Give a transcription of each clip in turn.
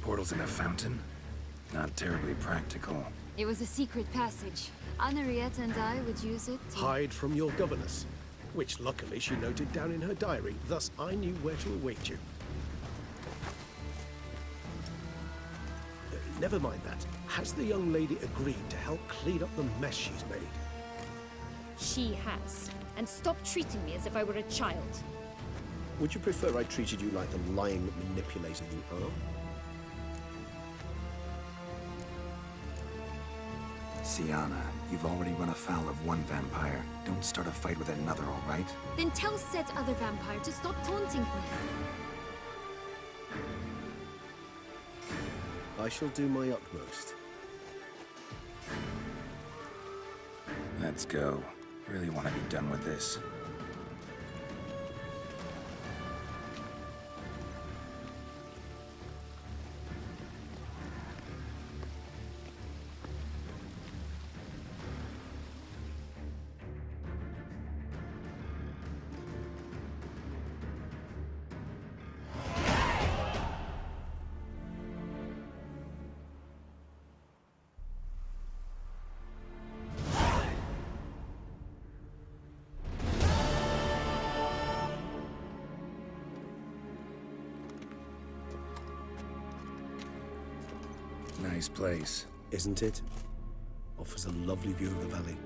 portals in a fountain? Not terribly practical. It was a secret passage. Anariette and I would use it to... Hide from your governess, which luckily she noted down in her diary, thus I knew where to await you. Never mind that. Has the young lady agreed to help clean up the mess she's made? She has. And stop treating me as if I were a child. Would you prefer I treated you like the lying manipulator you are? Syanna, you've already run afoul of one vampire. Don't start a fight with another, all right? Then tell said other vampire to stop taunting me. I shall do my utmost. Let's go. Really want to be done with this. Nice place. Isn't it? Offers a lovely view of the valley.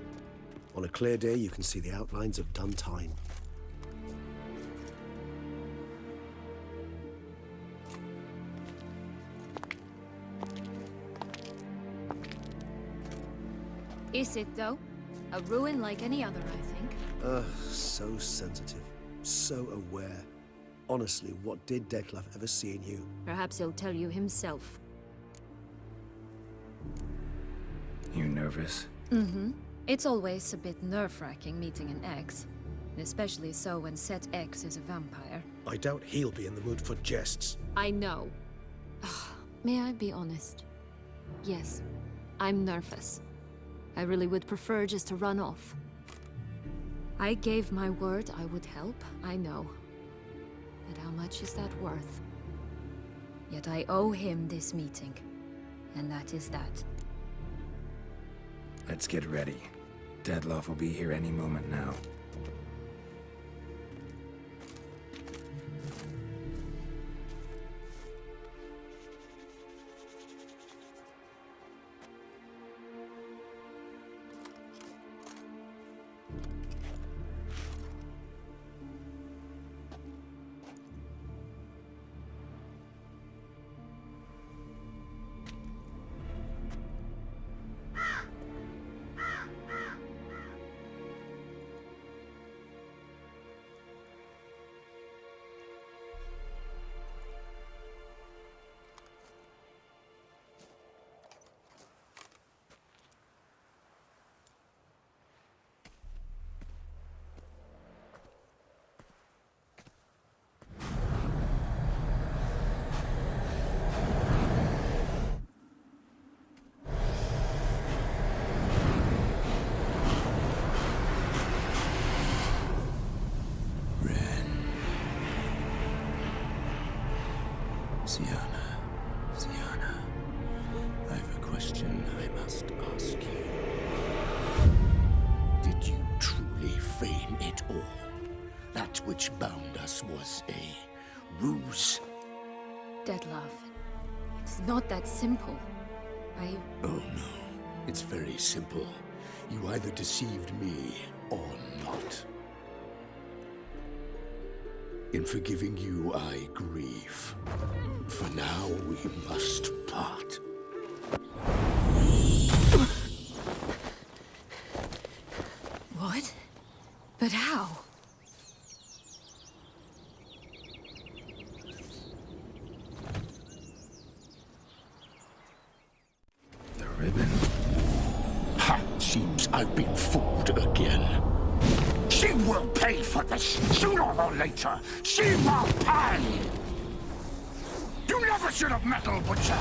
On a clear day, you can see the outlines of Duntine. Is it, though? A ruin like any other, I think. So sensitive. So aware. Honestly, what did Dettlaff ever see in you? Perhaps he'll tell you himself. You nervous? Mm-hmm. It's always a bit nerve-wracking meeting an ex. Especially so when Set X is a vampire. I doubt he'll be in the mood for jests. I know. May I be honest? Yes, I'm nervous. I really would prefer just to run off. I gave my word I would help, I know. But how much is that worth? Yet I owe him this meeting. And that is that. Let's get ready. Dettlaff will be here any moment now. Syanna, I have a question I must ask you. Did you truly feign it all? That which bound us was a ruse? Dettlaff, it's not that simple. Oh no, it's very simple. You either deceived me or not. In forgiving you, I grieve. For now, we must part. What? But how? The ribbon? Ha! Seems I've been fooled again. She will pay for this, sooner or later. She will pay! You never should have meddled, Butcher!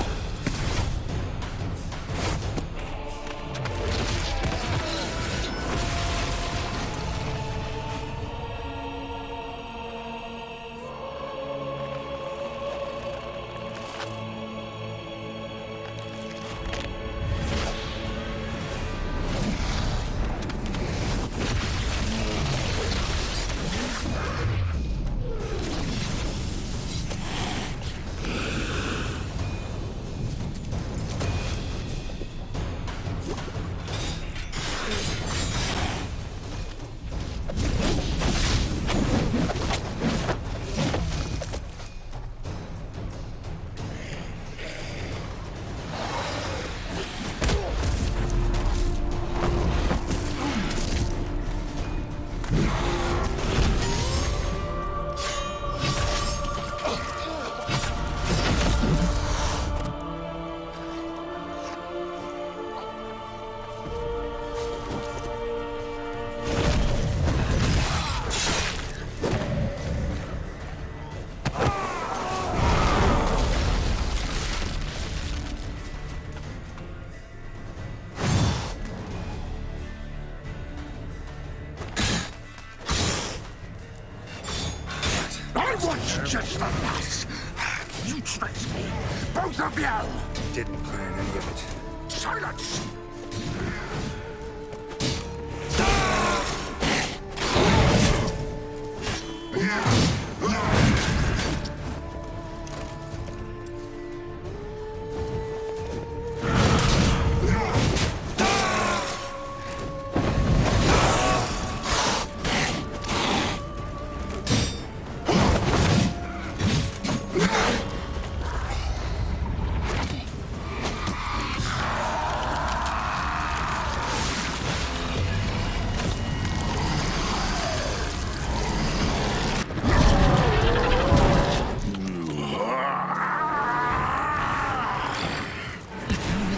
You tricked me! Both of you! Didn't plan any of it. Silence!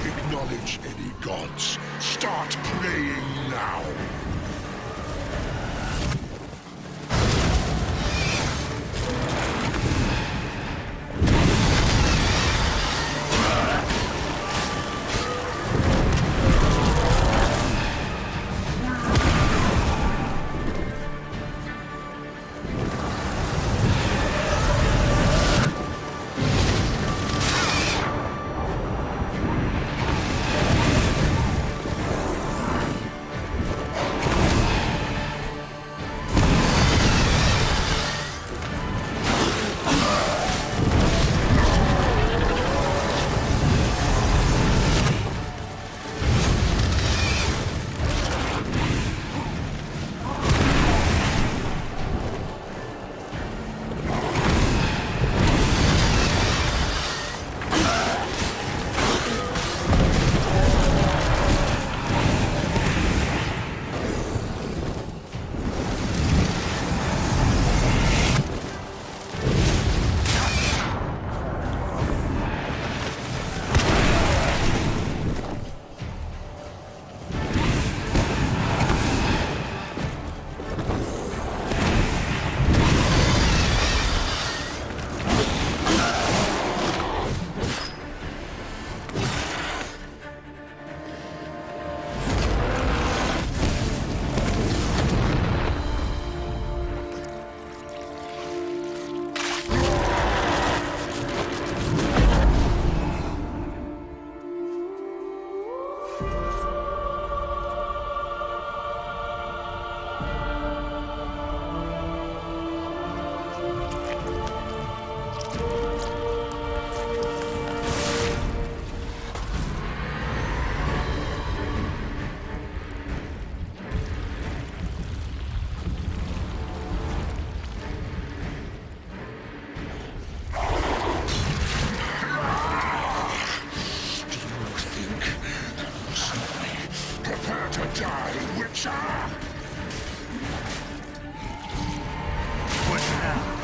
Acknowledge any gods. Start praying now. Prepare to die, Witcher! What now?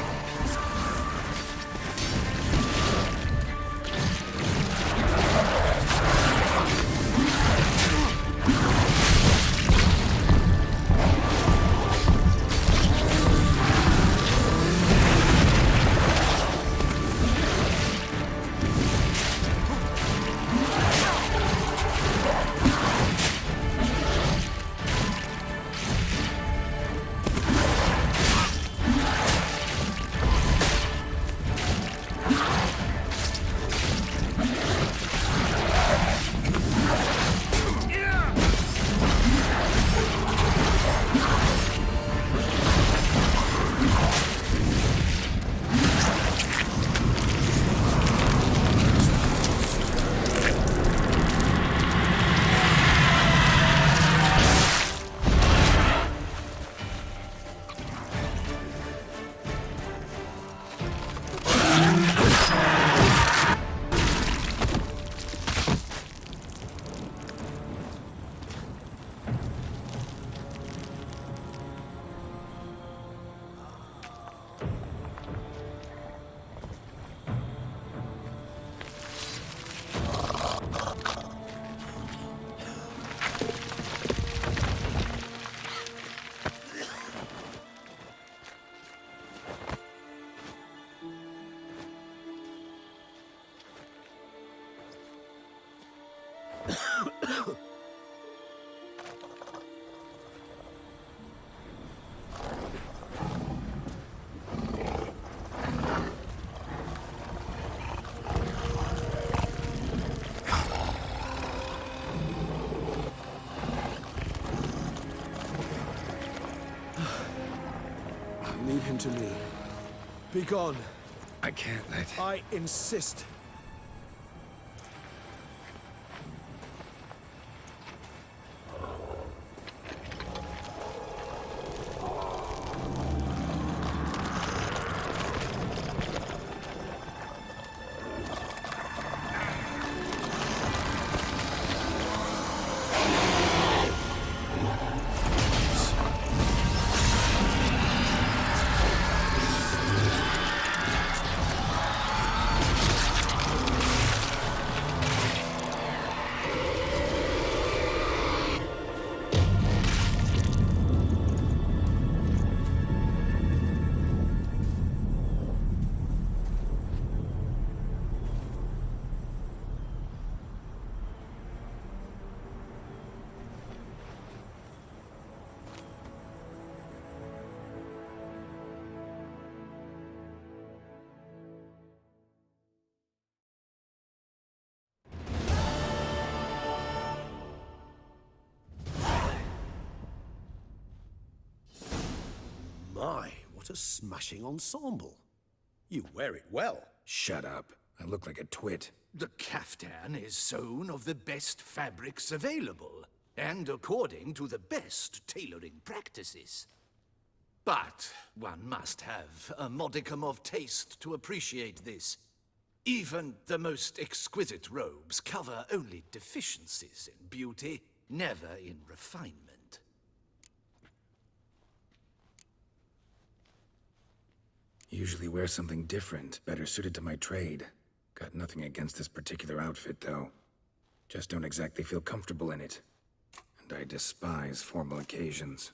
to me. Be gone. I can't let... I insist. My, what a smashing ensemble. You wear it well. Shut up. I look like a twit. The caftan is sewn of the best fabrics available, and according to the best tailoring practices. But one must have a modicum of taste to appreciate this. Even the most exquisite robes cover only deficiencies in beauty, never in refinement. Usually wear something different, better suited to my trade. Got nothing against this particular outfit, though. Just don't exactly feel comfortable in it. And I despise formal occasions.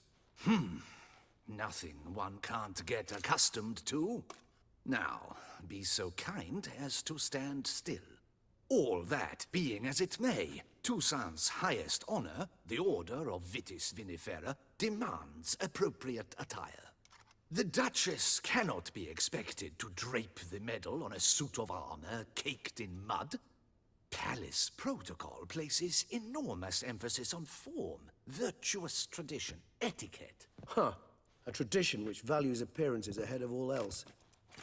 Nothing one can't get accustomed to. Now, be so kind as to stand still. All that being as it may, Toussaint's highest honor, the Order of Vitis Vinifera, demands appropriate attire. The Duchess cannot be expected to drape the medal on a suit of armor caked in mud. Palace protocol places enormous emphasis on form, virtuous tradition, etiquette. Huh. A tradition which values appearances ahead of all else.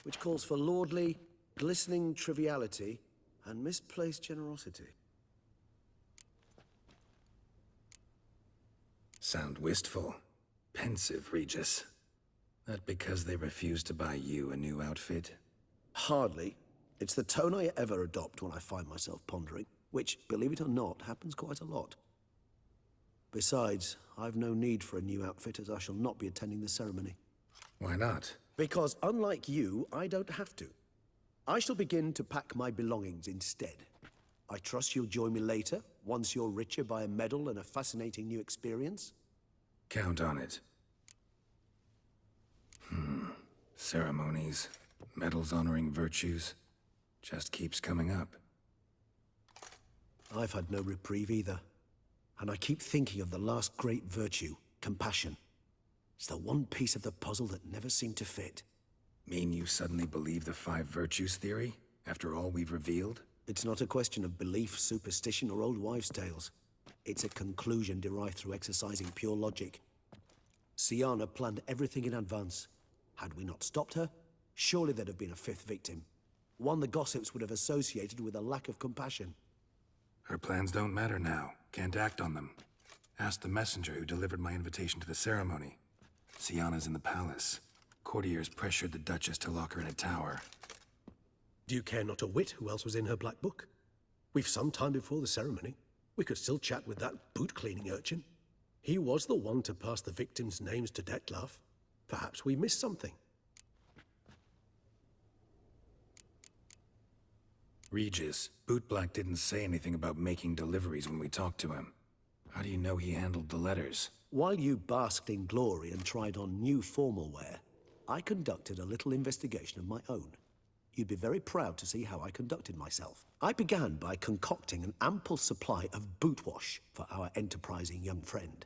Which calls for lordly, glistening triviality and misplaced generosity. Sound wistful. Pensive, Regis. That because they refuse to buy you a new outfit? Hardly. It's the tone I ever adopt when I find myself pondering, which, believe it or not, happens quite a lot. Besides, I've no need for a new outfit as I shall not be attending the ceremony. Why not? Because unlike you, I don't have to. I shall begin to pack my belongings instead. I trust you'll join me later, once you're richer by a medal and a fascinating new experience? Count on it. Ceremonies, medals honoring virtues, just keeps coming up. I've had no reprieve either. And I keep thinking of the last great virtue, compassion. It's the one piece of the puzzle that never seemed to fit. Mean you suddenly believe the 5 virtues theory, after all we've revealed? It's not a question of belief, superstition, or old wives' tales. It's a conclusion derived through exercising pure logic. Syanna planned everything in advance. Had we not stopped her, surely there'd have been a 5th victim. One the gossips would have associated with a lack of compassion. Her plans don't matter now. Can't act on them. Ask the messenger who delivered my invitation to the ceremony. Syanna's in the palace. Courtiers pressured the Duchess to lock her in a tower. Do you care not a whit who else was in her black book? We've some time before the ceremony. We could still chat with that boot-cleaning urchin. He was the one to pass the victims' names to Dettlaff. Perhaps we missed something. Regis, Bootblack didn't say anything about making deliveries when we talked to him. How do you know he handled the letters? While you basked in glory and tried on new formal wear, I conducted a little investigation of my own. You'd be very proud to see how I conducted myself. I began by concocting an ample supply of boot wash for our enterprising young friend.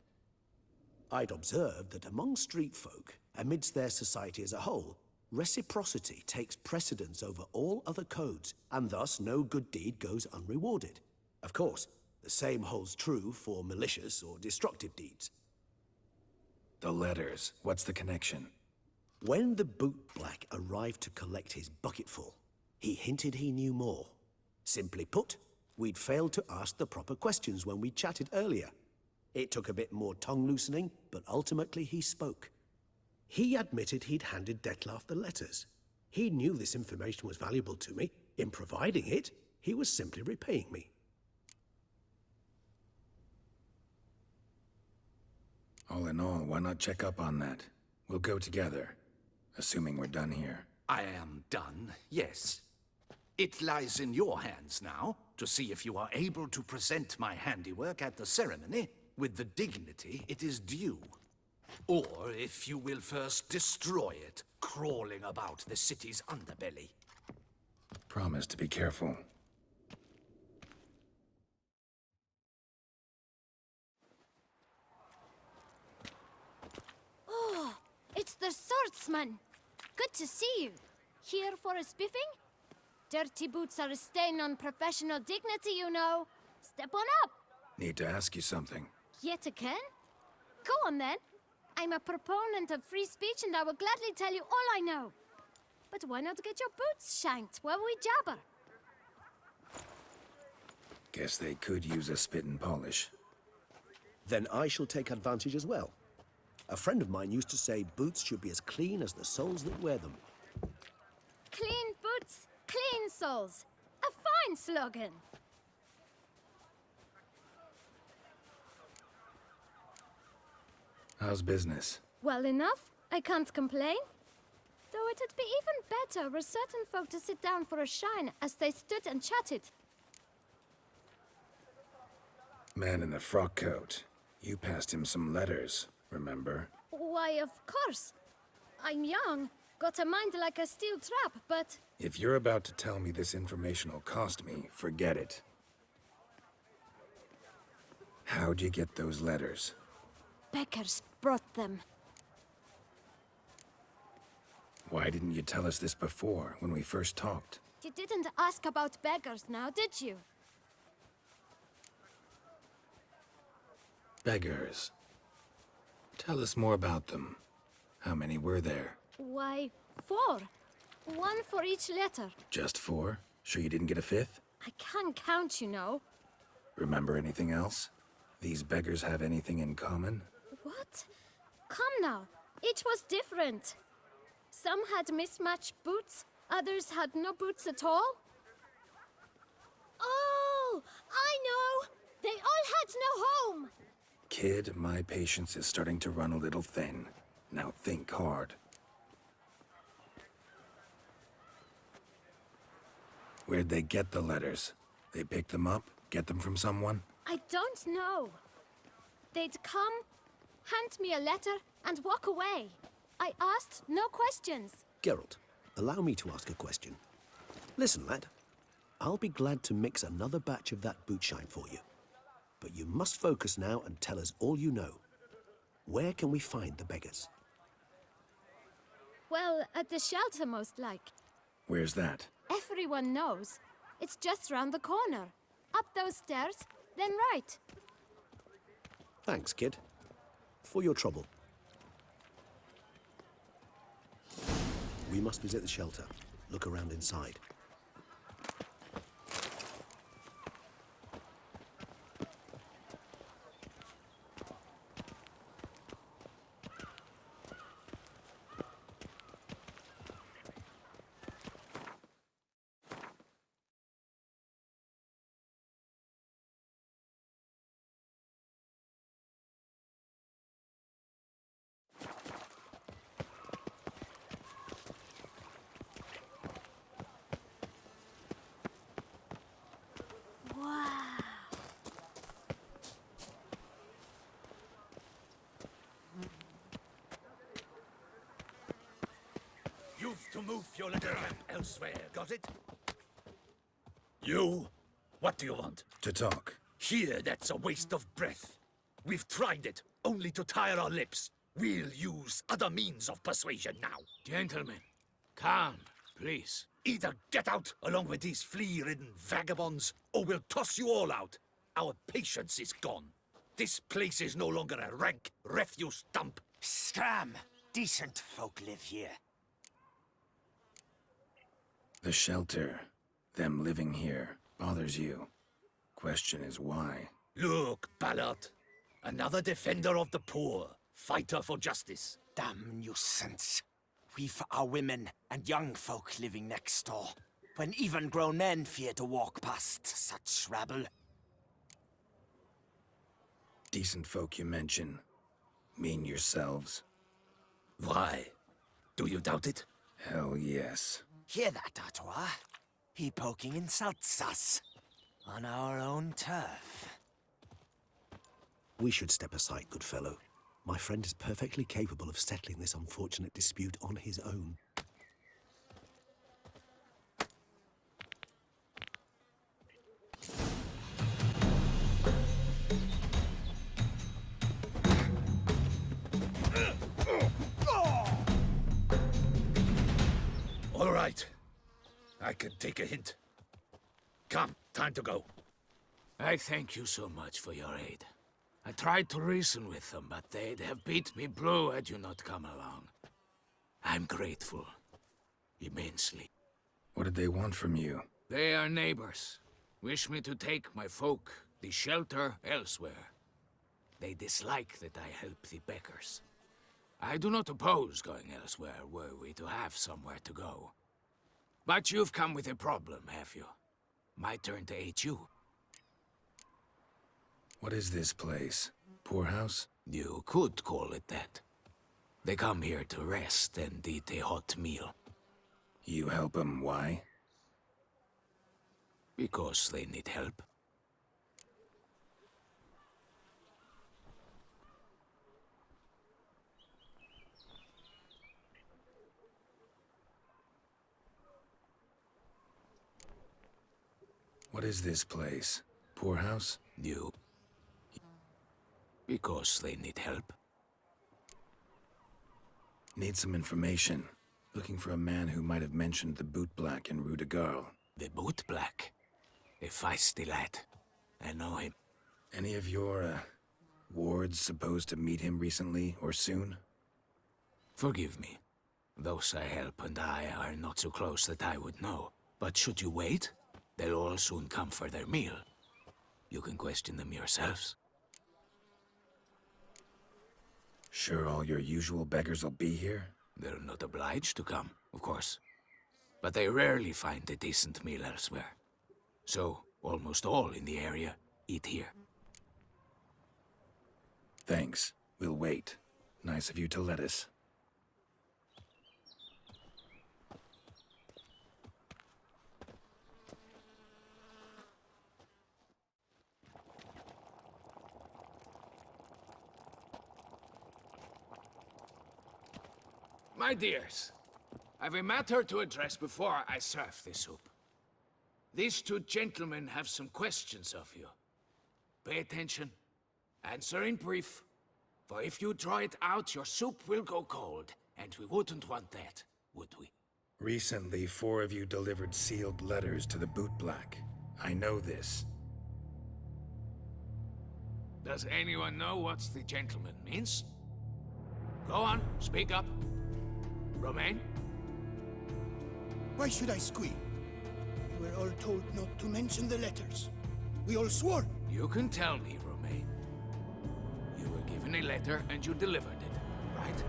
I'd observed that among street folk, amidst their society as a whole, reciprocity takes precedence over all other codes, and thus no good deed goes unrewarded. Of course, the same holds true for malicious or destructive deeds. The letters, what's the connection? When the bootblack arrived to collect his bucketful, he hinted he knew more. Simply put, we'd failed to ask the proper questions when we chatted earlier. It took a bit more tongue-loosening, but ultimately he spoke. He admitted he'd handed Dettlaff the letters. He knew this information was valuable to me. In providing it, he was simply repaying me. All in all, why not check up on that? We'll go together, assuming we're done here. I am done, yes. It lies in your hands now to see if you are able to present my handiwork at the ceremony with the dignity it is due. Or if you will first destroy it, crawling about the city's underbelly. Promise to be careful. Oh, it's the swordsman. Good to see you. Here for a spiffing? Dirty boots are a stain on professional dignity, you know. Step on up. Need to ask you something. Yet again? Go on then. I'm a proponent of free speech and I will gladly tell you all I know. But why not get your boots shanked while we jabber? Guess they could use a spit and polish. Then I shall take advantage as well. A friend of mine used to say boots should be as clean as the soles that wear them. Clean boots, clean soles. A fine slogan. How's business? Well enough. I can't complain. Though it'd be even better were certain folk to sit down for a shine as they stood and chatted. Man in the frock coat. You passed him some letters, remember? Why, of course. I'm young, got a mind like a steel trap, but... If you're about to tell me this information will cost me, forget it. How'd you get those letters? Beggars brought them. Why didn't you tell us this before, when we first talked? You didn't ask about beggars now, did you? Beggars. Tell us more about them. How many were there? Why, 4. 1 for each letter. Just 4? Sure you didn't get a 5th? I can't count, you know. Remember anything else? These beggars have anything in common? What? Come now. Each was different. Some had mismatched boots, others had no boots at all. Oh, I know! They all had no home! Kid, my patience is starting to run a little thin. Now think hard. Where'd they get the letters? They pick them up? Get them from someone? I don't know. They'd come, hand me a letter, and walk away. I asked no questions. Geralt, allow me to ask a question. Listen, lad. I'll be glad to mix another batch of that bootshine for you. But you must focus now and tell us all you know. Where can we find the beggars? Well, at the shelter, most like. Where's that? Everyone knows. It's just round the corner. Up those stairs, then right. Thanks, kid. For your trouble. We must visit the shelter. Look around inside. You've to move your little lamp elsewhere, got it? You? What do you want? To talk. Here, that's a waste of breath. We've tried it, only to tire our lips. We'll use other means of persuasion now. Gentlemen, calm, please. Either get out along with these flea-ridden vagabonds, or we'll toss you all out. Our patience is gone. This place is no longer a rank refuse dump. Scram! decent folk live here. The shelter, them living here, bothers you. Question is why? Look, Ballard. Another defender of the poor. Fighter for justice. Damn nuisance. We've our women and young folk living next door, when even grown men fear to walk past such rabble. Decent folk you mention. Mean yourselves? Why? Do you doubt it? Hell yes. Hear that, Artois? He poking insults us. On our own turf. We should step aside, good fellow. My friend is perfectly capable of settling this unfortunate dispute on his own. All right. I can take a hint. Come, time to go. I thank you so much for your aid. I tried to reason with them, but they'd have beat me blue had you not come along. I'm grateful. Immensely. What did they want from you? They are neighbors. Wish me to take my folk, the shelter, elsewhere. They dislike that I help the beggars. I do not oppose going elsewhere were we to have somewhere to go. But you've come with a problem, have you? My turn to aid you. What is this place? Poorhouse? You could call it that. They come here to rest and eat a hot meal. You help them, why? Because they need help. What is this place? Poorhouse? You. Because they need help. Need some information. Looking for a man who might have mentioned the Boot Black in Rue de Garl. The Boot Black. A feisty lad. I know him. Any of your, wards supposed to meet him recently or soon? Forgive me. Those I help and I are not so close that I would know. But should you wait, they'll all soon come for their meal. You can question them yourselves. Sure all your usual beggars will be here? They're not obliged to come, of course. But they rarely find a decent meal elsewhere. So, almost all in the area eat here. Thanks. We'll wait. Nice of you to let us. My dears, I've a matter to address before I serve the soup. These two gentlemen have some questions of you. Pay attention. Answer in brief. For if you draw it out, your soup will go cold, and we wouldn't want that, would we? Recently, 4 of you delivered sealed letters to the Boot Black. I know this. Does anyone know what the gentleman means? Go on, speak up. Romain? Why should I squeal? We were all told not to mention the letters. We all swore. You can tell me, Romain. You were given a letter and you delivered it, right?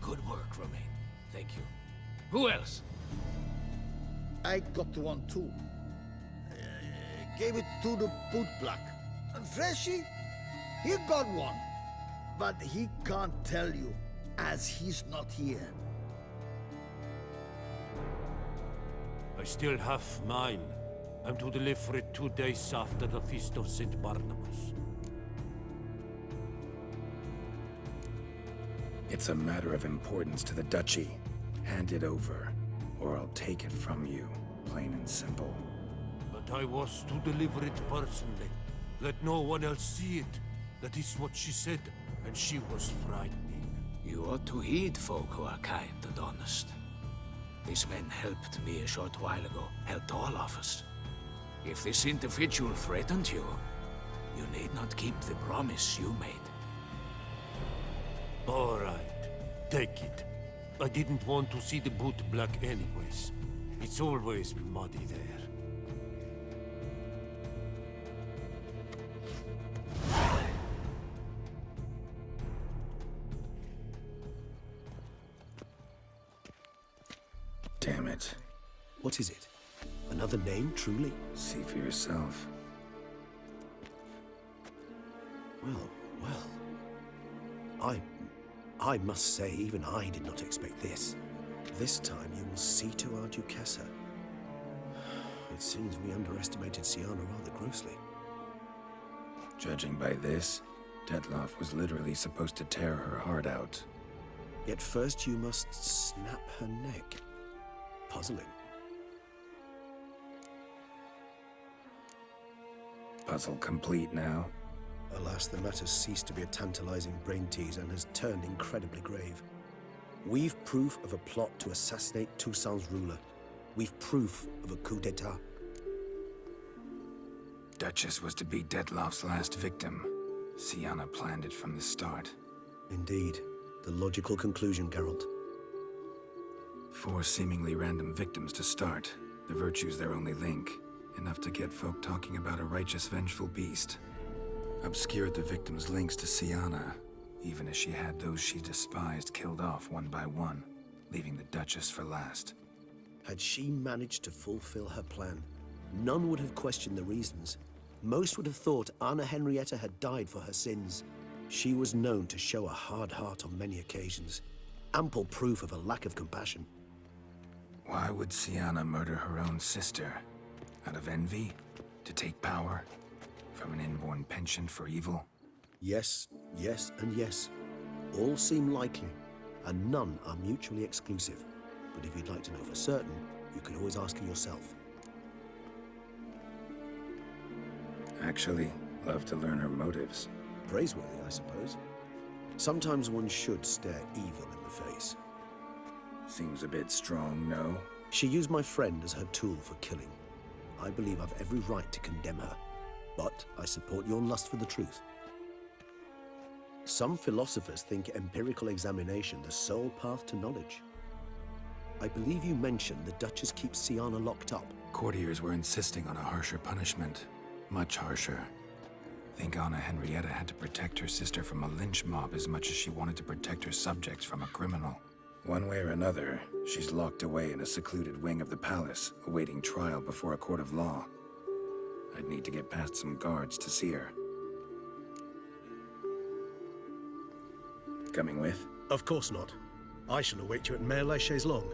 Good work, Romain. Thank you. Who else? I got one too. Gave it to the Boot Black. And Freshy, he got one. But he can't tell you, as he's not here. I still have mine. I'm to deliver it 2 days after the Feast of St. Barnabas. It's a matter of importance to the Duchy. Hand it over, or I'll take it from you, plain and simple. But I was to deliver it personally. Let no one else see it. That is what she said, and she was frightening. You ought to heed folk who are kind and honest. These men helped me a short while ago, helped all of us. If this individual threatened you, you need not keep the promise you made. All right. Take it. I didn't want to see the boot black anyways. It's always muddy there. Damn it. What is it? Another name, truly? See for yourself. Well. I must say, even I did not expect this. This time you will see to our Duquesa. It seems we underestimated Syanna rather grossly. Judging by this, Dettlaff was literally supposed to tear her heart out. Yet first you must snap her neck. Puzzling. Puzzle complete now. Alas, the matter ceased to be a tantalizing brain tease and has turned incredibly grave. We've proof of a plot to assassinate Toussaint's ruler. We've proof of a coup d'etat. Duchess was to be Dettlaff's last victim. Syanna planned it from the start. Indeed. The logical conclusion, Geralt. 4 seemingly random victims to start. The virtue's their only link. Enough to get folk talking about a righteous, vengeful beast. Obscured the victims' links to Syanna, even as she had those she despised killed off one by one, leaving the Duchess for last. Had she managed to fulfill her plan, none would have questioned the reasons. Most would have thought Anna Henrietta had died for her sins. She was known to show a hard heart on many occasions. Ample proof of a lack of compassion. Why would Syanna murder her own sister? Out of envy? To take power? From an inborn penchant for evil? Yes, yes, and yes. All seem likely, and none are mutually exclusive. But if you'd like to know for certain, you can always ask her yourself. Actually, love to learn her motives. Praiseworthy, I suppose. Sometimes one should stare evil in the face. Seems a bit strong, no? She used my friend as her tool for killing. I believe I've every right to condemn her. But I support your lust for the truth. Some philosophers think empirical examination the sole path to knowledge. I believe you mentioned the Duchess keeps Syanna locked up. Courtiers were insisting on a harsher punishment. Much harsher. Think Anna Henrietta had to protect her sister from a lynch mob as much as she wanted to protect her subjects from a criminal. One way or another, she's locked away in a secluded wing of the palace, awaiting trial before a court of law. I'd need to get past some guards to see her. Coming with? Of course not. I shall await you at Mare la Chaise-Longue.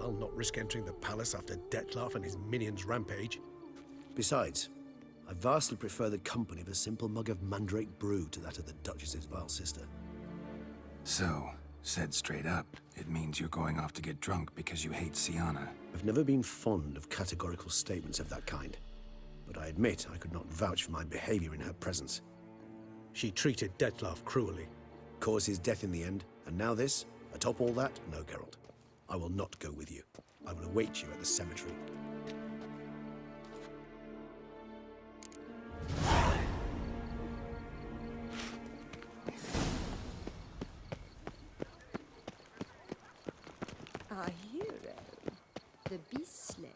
I'll not risk entering the palace after Dettlaff and his minions rampage. Besides, I vastly prefer the company of a simple mug of mandrake brew to that of the Duchess's vile sister. So, said straight up, it means you're going off to get drunk because you hate Syanna. I've never been fond of categorical statements of that kind. But I admit I could not vouch for my behavior in her presence. She treated Dettlaff cruelly, caused his death in the end, and now this? Atop all that? No, Geralt. I will not go with you. I will await you at the cemetery. Our hero, the Beast Slayer.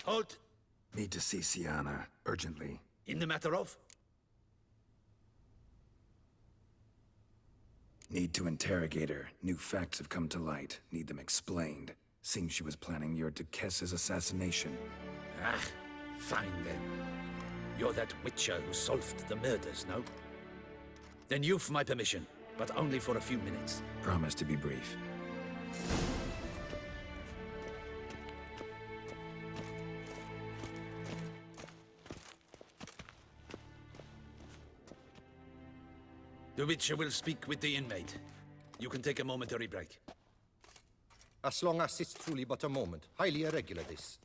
Halt! Need to see Syanna, urgently. In the matter of? Need to interrogate her. New facts have come to light. Need them explained. Seems she was planning your Duquesse's assassination. Ah, fine then. You're that witcher who solved the murders, no? Then you've my permission, but only for a few minutes. Promise to be brief. The witcher will speak with the inmate. You can take a momentary break. As long as it's truly but a moment. Highly irregular, this.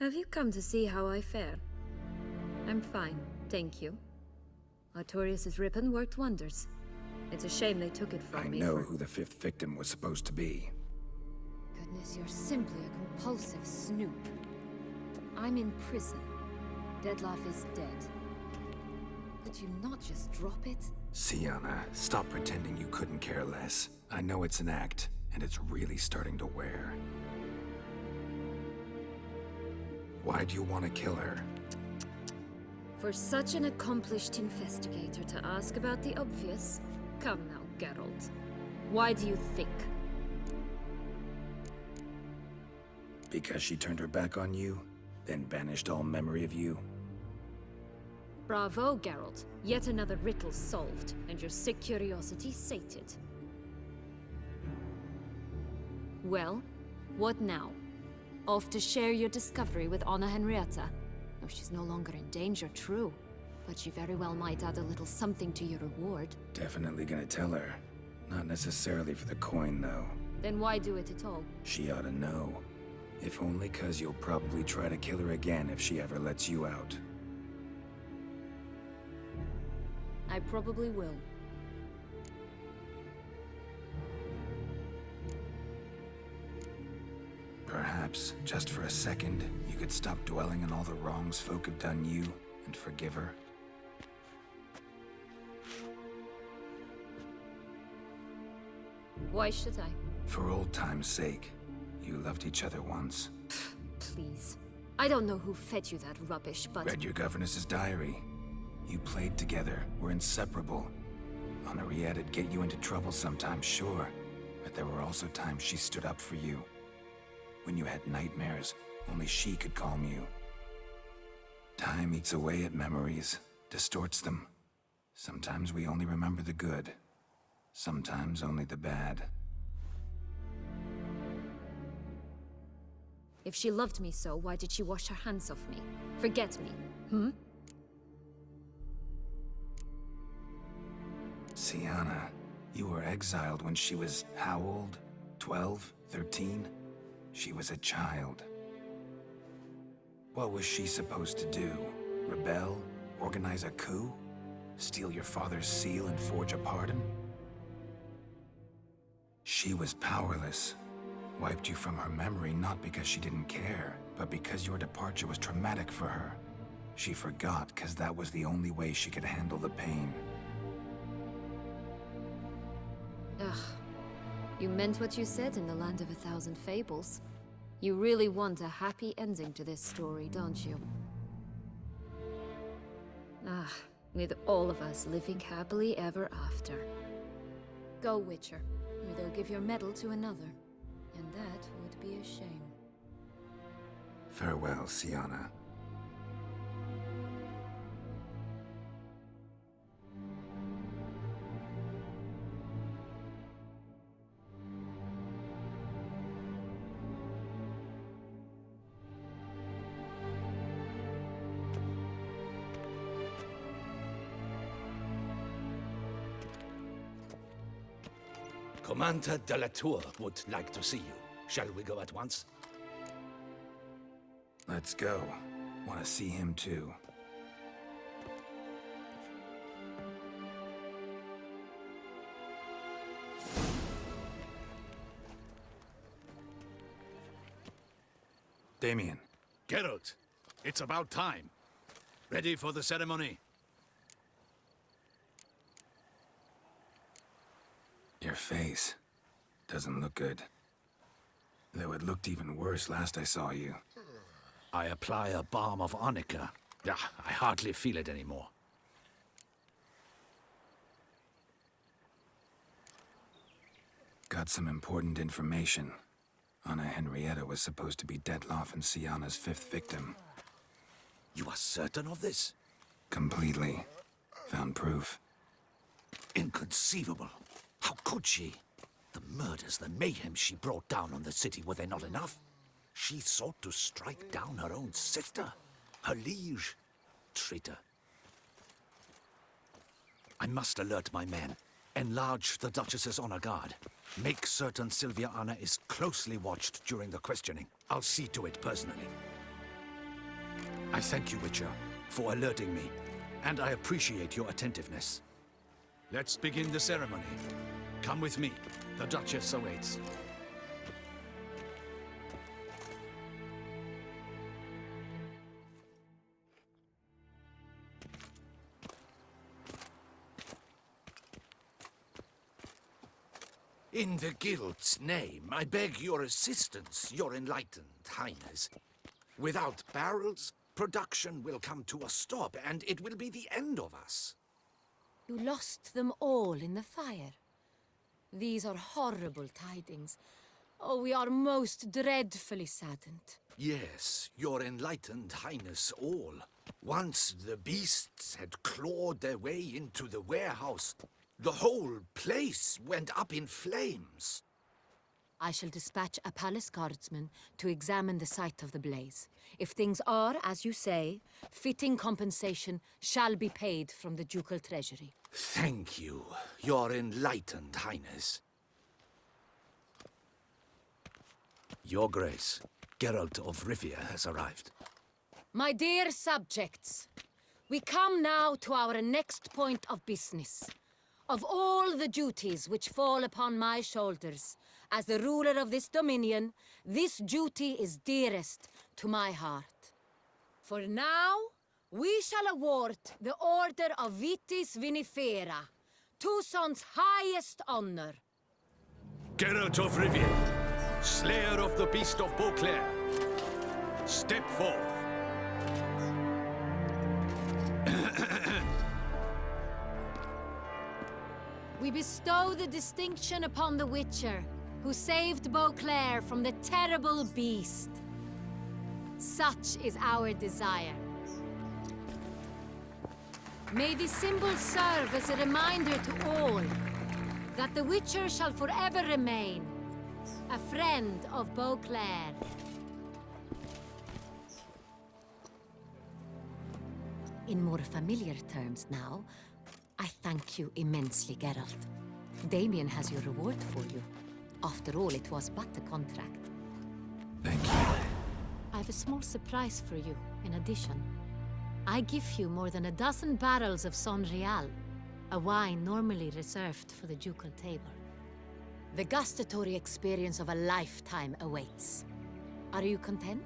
Have you come to see how I fare? I'm fine, thank you. Artorius' ribbon worked wonders. It's a shame they took it from me. I know who the 5th victim was supposed to be. Goodness, you're simply a compulsive snoop. I'm in prison. Dettlaff is dead. Could you not just drop it? Syanna, stop pretending you couldn't care less. I know it's an act, and it's really starting to wear. Why do you want to kill her? For such an accomplished investigator to ask about the obvious? Come now, Geralt. Why do you think? Because she turned her back on you, then banished all memory of you? Bravo, Geralt. Yet another riddle solved, and your sick curiosity sated. Well, what now? Off to share your discovery with Anna Henrietta? No, she's no longer in danger, true. But she very well might add a little something to your reward. Definitely gonna tell her. Not necessarily for the coin, though. Then why do it at all? She ought to know. If only 'cause you'll probably try to kill her again if she ever lets you out. I probably will. Perhaps, just for a second, you could stop dwelling on all the wrongs folk have done you and forgive her. Why should I? For old time's sake. You loved each other once. Please. I don't know who fed you that rubbish, but... Read your governess's diary. You played together, were inseparable. Henriette'd get you into trouble sometimes, sure. But there were also times she stood up for you. When you had nightmares, only she could calm you. Time eats away at memories, distorts them. Sometimes we only remember the good. Sometimes only the bad. If she loved me so, why did she wash her hands off me? Forget me, hmm? Syanna, you were exiled when she was how old? 12? 13? She was a child. What was she supposed to do? Rebel? Organize a coup? Steal your father's seal and forge a pardon? She was powerless. Wiped you from her memory not because she didn't care, but because your departure was traumatic for her. She forgot because that was the only way she could handle the pain. Ugh. You meant what you said in the Land of a Thousand Fables. You really want a happy ending to this story, don't you? Ah, with all of us living happily ever after. Go, Witcher, or they'll give your medal to another. And that would be a shame. Farewell, Syanna. Commander de la Tour would like to see you. Shall we go at once? Let's go. Want to see him too. Damien. Geralt, it's about time. Ready for the ceremony? Your face doesn't look good. Though it looked even worse last I saw you. I apply a balm of Arnica. I hardly feel it anymore. Got some important information. Anna Henrietta was supposed to be Detloff and Syanna's 5th victim. You are certain of this? Completely. Found proof. Inconceivable. How could she? The murders, the mayhem she brought down on the city, were they not enough? She sought to strike down her own sister, her liege. Traitor. I must alert my men. Enlarge the Duchess's honor guard. Make certain Sylvia Anna is closely watched during the questioning. I'll see to it personally. I thank you, Witcher, for alerting me, and I appreciate your attentiveness. Let's begin the ceremony. Come with me. The Duchess awaits. In the Guild's name, I beg your assistance, your enlightened highness. Without barrels, production will come to a stop, and it will be the end of us. You lost them all in the fire. These are horrible tidings. Oh, we are most dreadfully saddened. Yes, your enlightened highness all. Once the beasts had clawed their way into the warehouse, the whole place went up in flames. I shall dispatch a palace guardsman to examine the site of the blaze. If things are, as you say, fitting compensation shall be paid from the ducal treasury. Thank you, your enlightened highness. Your Grace, Geralt of Rivia has arrived. My dear subjects, we come now to our next point of business. Of all the duties which fall upon my shoulders, as the ruler of this dominion, this duty is dearest to my heart. For now, we shall award the Order of Vitis Vinifera, Tuson's highest honor. Geralt of Rivia, slayer of the beast of Beauclair, step forth. We bestow the distinction upon the Witcher, who saved Beauclair from the terrible beast. Such is our desire. May this symbol serve as a reminder to all that the Witcher shall forever remain a friend of Beauclair. In more familiar terms now, I thank you immensely, Geralt. Damien has your reward for you. After all, it was but a contract. Thank you. I have a small surprise for you, in addition. I give you more than a dozen barrels of Son Real, a wine normally reserved for the ducal table. The gustatory experience of a lifetime awaits. Are you content?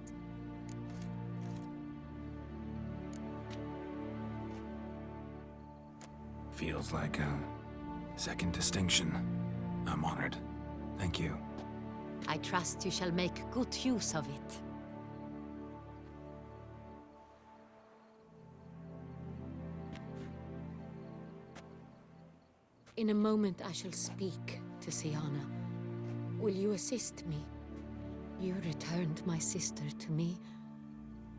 Feels like a second distinction. I'm honored. Thank you. I trust you shall make good use of it. In a moment I shall speak to Syanna. Will you assist me? You returned my sister to me,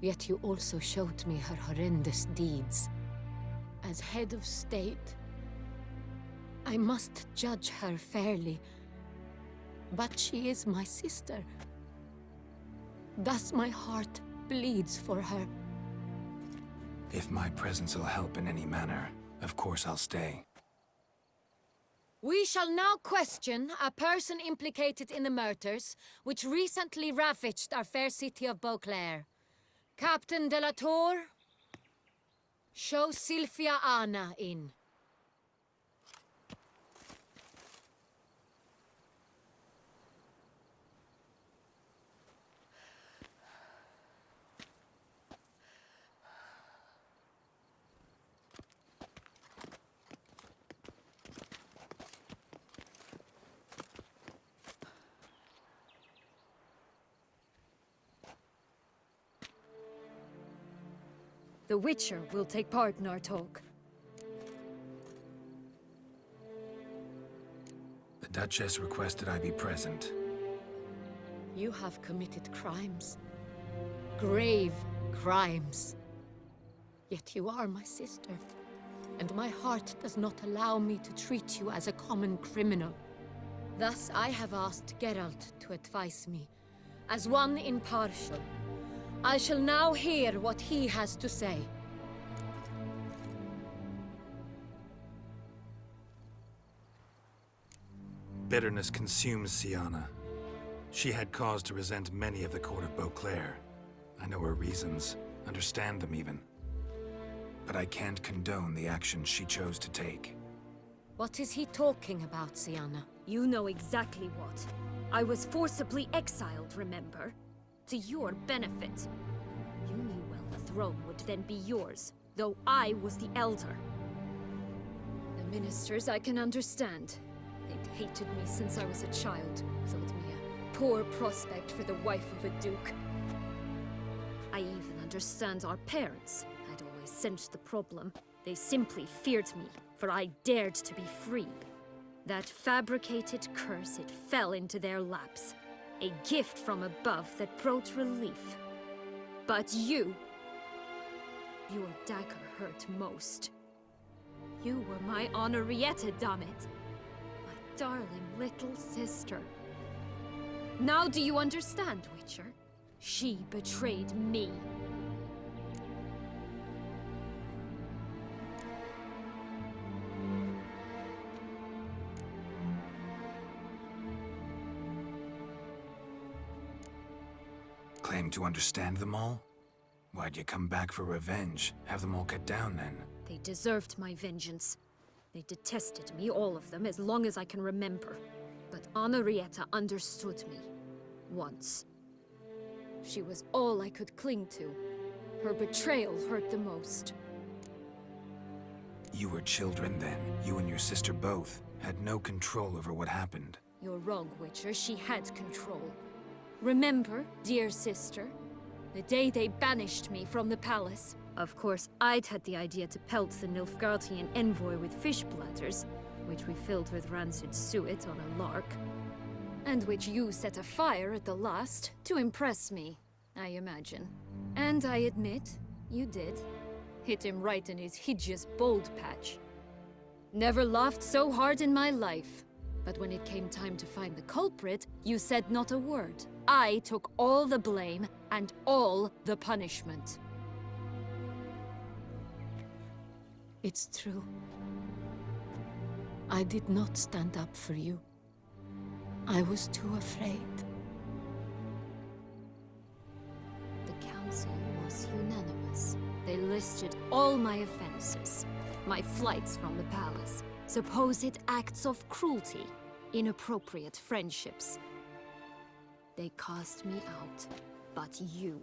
yet you also showed me her horrendous deeds. As head of state, I must judge her fairly. But she is my sister. Thus my heart bleeds for her. If my presence will help in any manner, of course I'll stay. We shall now question a person implicated in the murders which recently ravaged our fair city of Beauclair. Captain de la Tour, show Sylvia Anna in. The Witcher will take part in our talk. The Duchess requested I be present. You have committed crimes. Grave crimes. Yet you are my sister, and my heart does not allow me to treat you as a common criminal. Thus, I have asked Geralt to advise me, as one impartial. I shall now hear what he has to say. Bitterness consumes Syanna. She had cause to resent many of the court of Beauclair. I know her reasons, understand them even. But I can't condone the actions she chose to take. What is he talking about, Syanna? You know exactly what. I was forcibly exiled, remember? To your benefit. You knew well the throne would then be yours, though I was the elder. The ministers I can understand. They'd hated me since I was a child, thought me a poor prospect for the wife of a duke. I even understand our parents. I'd always sensed the problem. They simply feared me, for I dared to be free. That fabricated curse, it fell into their laps. A gift from above that brought relief. But you... your dagger hurt most. You were my Henrietta, damn it. My darling little sister. Now do you understand, Witcher? She betrayed me. Claim to understand them all? Why'd you come back for revenge? Have them all cut down, then? They deserved my vengeance. They detested me, all of them, as long as I can remember. But Henrietta understood me. Once. She was all I could cling to. Her betrayal hurt the most. You were children then. You and your sister both had no control over what happened. You're wrong, Witcher. She had control. Remember, dear sister? The day they banished me from the palace. Of course, I'd had the idea to pelt the Nilfgaardian envoy with fish platters, which we filled with rancid suet on a lark. And which you set afire at the last, to impress me, I imagine. And I admit, you did. Hit him right in his hideous bald patch. Never laughed so hard in my life. But when it came time to find the culprit, you said not a word. I took all the blame and all the punishment. It's true. I did not stand up for you. I was too afraid. The council was unanimous. They listed all my offenses. My flights from the palace, supposed acts of cruelty, inappropriate friendships. They cast me out. But you,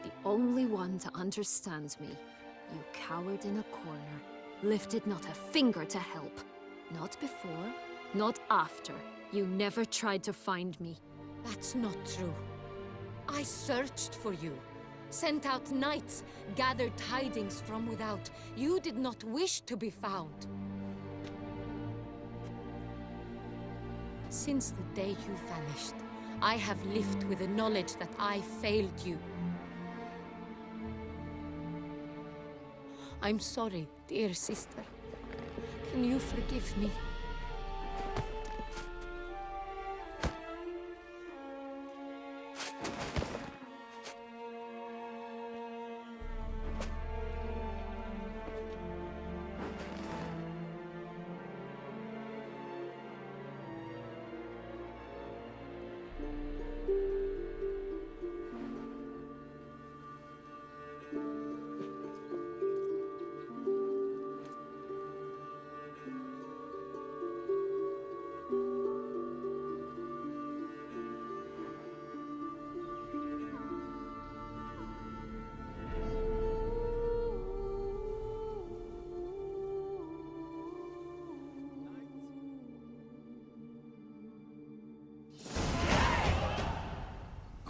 the only one to understand me, you cowered in a corner, lifted not a finger to help. Not before, not after. You never tried to find me. That's not true. I searched for you, sent out knights, gathered tidings from without. You did not wish to be found. Since the day you vanished, I have lived with the knowledge that I failed you. I'm sorry, dear sister. Can you forgive me?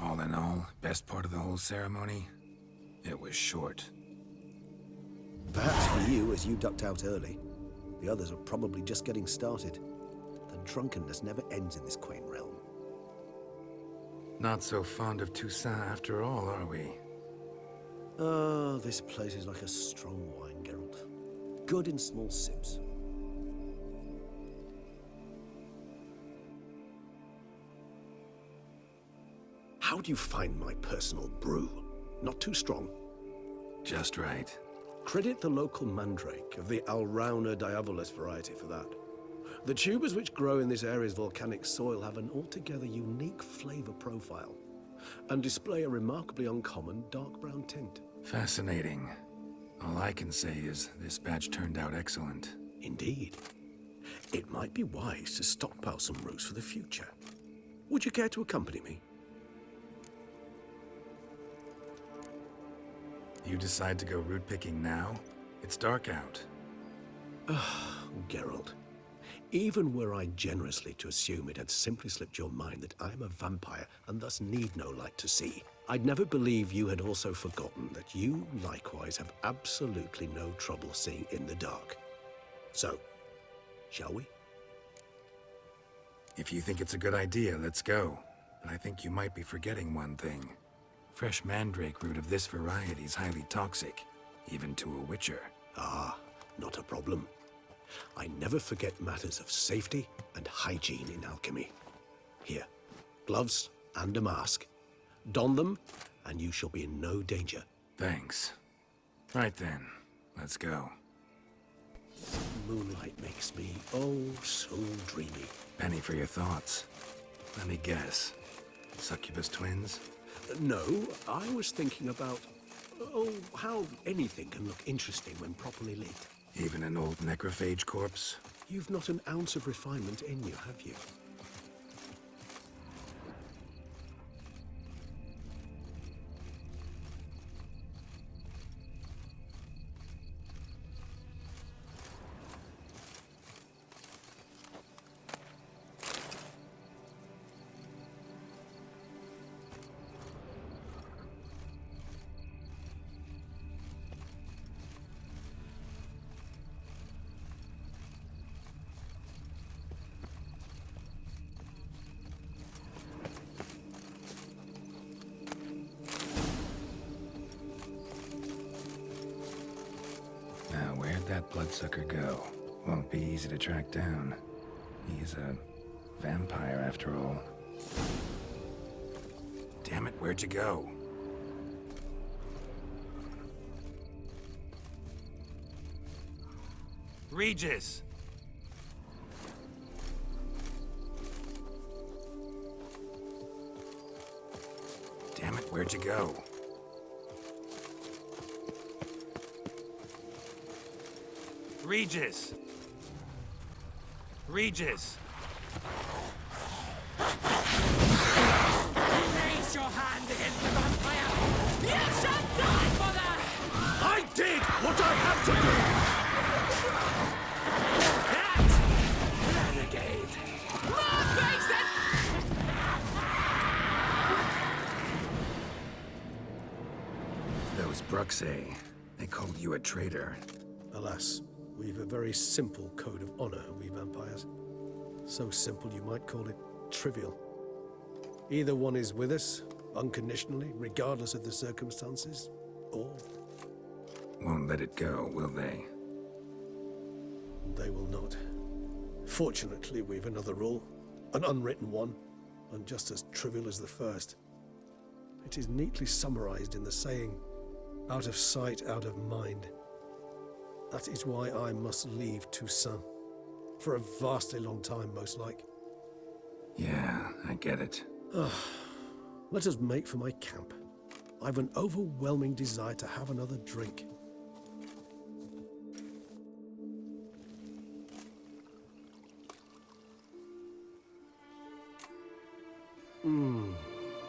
All in all, best part of the whole ceremony? It was short. Perhaps for you, as you ducked out early. The others are probably just getting started. The drunkenness never ends in this quaint realm. Not so fond of Toussaint after all, are we? Ah, this place is like a strong wine, Geralt. Good in small sips. How do you find my personal brew? Not too strong? Just right. Credit the local mandrake of the Alrauna diabolus variety for that. The tubers which grow in this area's volcanic soil have an altogether unique flavor profile and display a remarkably uncommon dark brown tint. Fascinating. All I can say is this batch turned out excellent. Indeed. It might be wise to stockpile some roots for the future. Would you care to accompany me? You decide to go root picking now? It's dark out. Geralt, even were I generously to assume it had simply slipped your mind that I am a vampire and thus need no light to see, I'd never believe you had also forgotten that you likewise have absolutely no trouble seeing in the dark. So, shall we? If you think it's a good idea, let's go. But I think you might be forgetting one thing. Fresh mandrake root of this variety is highly toxic, even to a witcher. Ah, not a problem. I never forget matters of safety and hygiene in alchemy. Here, gloves and a mask. Don them, and you shall be in no danger. Thanks. Right then, let's go. Moonlight makes me, oh, so dreamy. Penny for your thoughts. Let me guess. Succubus twins? No, I was thinking about, oh, how anything can look interesting when properly lit. Even an old necrophage corpse? You've not an ounce of refinement in you, have you? That bloodsucker go? Won't be easy to track down. He's a vampire after all. Damn it, where'd you go? Regis! Damn it, where'd you go? Regis! Regis! Raise your hand against the vampire! You shall die for that! I did what I had to do! That renegade! More faces! Those Bruxae, they called you a traitor. Alas, we've a very simple code of honor, we vampires. So simple you might call it trivial. Either one is with us, unconditionally, regardless of the circumstances, or... Won't let it go, will they? They will not. Fortunately, we've another rule, an unwritten one, and just as trivial as the first. It is neatly summarized in the saying, out of sight, out of mind. That is why I must leave Toussaint. For a vastly long time, most like. Yeah, I get it. Let us make for my camp. I've an overwhelming desire to have another drink.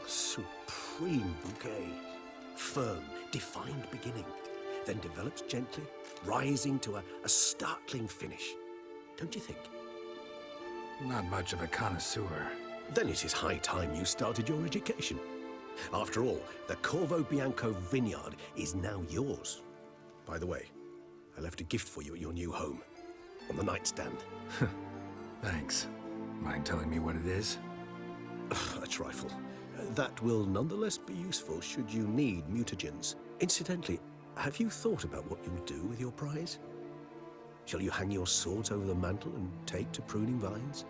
Supreme bouquet. Firm, defined beginning. Then develops gently, rising to a startling finish. Don't you think? Not much of a connoisseur. Then it is high time you started your education. After all, the Corvo Bianco vineyard is now yours. By the way, I left a gift for you at your new home. On the nightstand. Thanks. Mind telling me what it is? A trifle. That will nonetheless be useful should you need mutagens. Incidentally, have you thought about what you'll do with your prize? Shall you hang your swords over the mantle and take to pruning vines?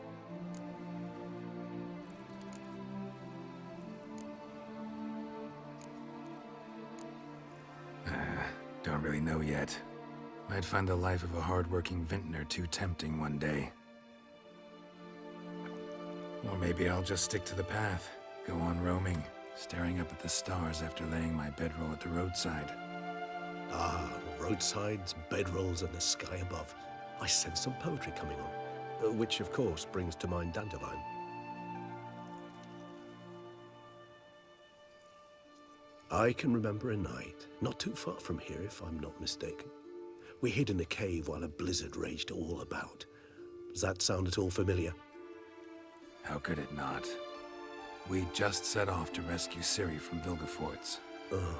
Don't really know yet. Might find the life of a hard-working vintner too tempting one day. Or maybe I'll just stick to the path, go on roaming, staring up at the stars after laying my bedroll at the roadside. Ah, roadsides, bedrolls, and the sky above. I sense some poetry coming on, which of course brings to mind Dandelion. I can remember a night, not too far from here if I'm not mistaken. We hid in a cave while a blizzard raged all about. Does that sound at all familiar? How could it not? We just set off to rescue Ciri from Vilgefortz. Oh,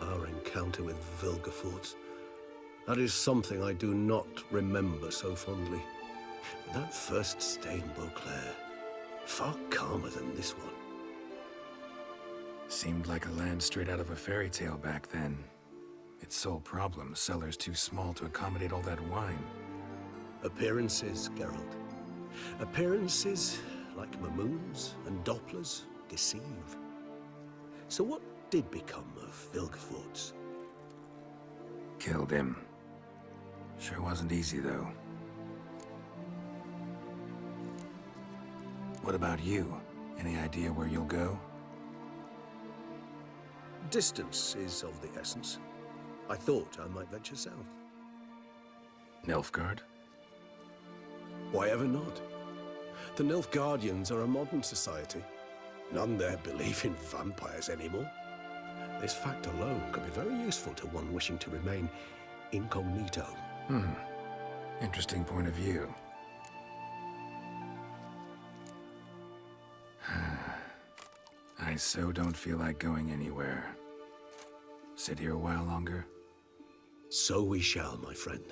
our encounter with Vilgefortz. That is something I do not remember so fondly. But that first stay in Beauclair, far calmer than this one. Seemed like a land straight out of a fairy tale back then. Its sole problem, cellars too small to accommodate all that wine. Appearances, Geralt. Appearances, like Mamoons and Dopplers, deceive. So what did become of Vilgefortz? Killed him. Sure wasn't easy, though. What about you? Any idea where you'll go? Distance is of the essence. I thought I might venture south. Nilfgaard? Why ever not? The Nilfgaardians are a modern society. None there believe in vampires anymore. This fact alone could be very useful to one wishing to remain incognito. Interesting point of view. I so don't feel like going anywhere. Sit here a while longer? So we shall, my friend.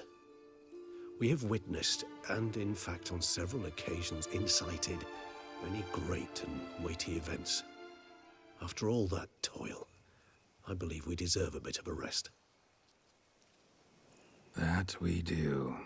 We have witnessed, and in fact on several occasions incited, many great and weighty events. After all that toil, I believe we deserve a bit of a rest. That we do.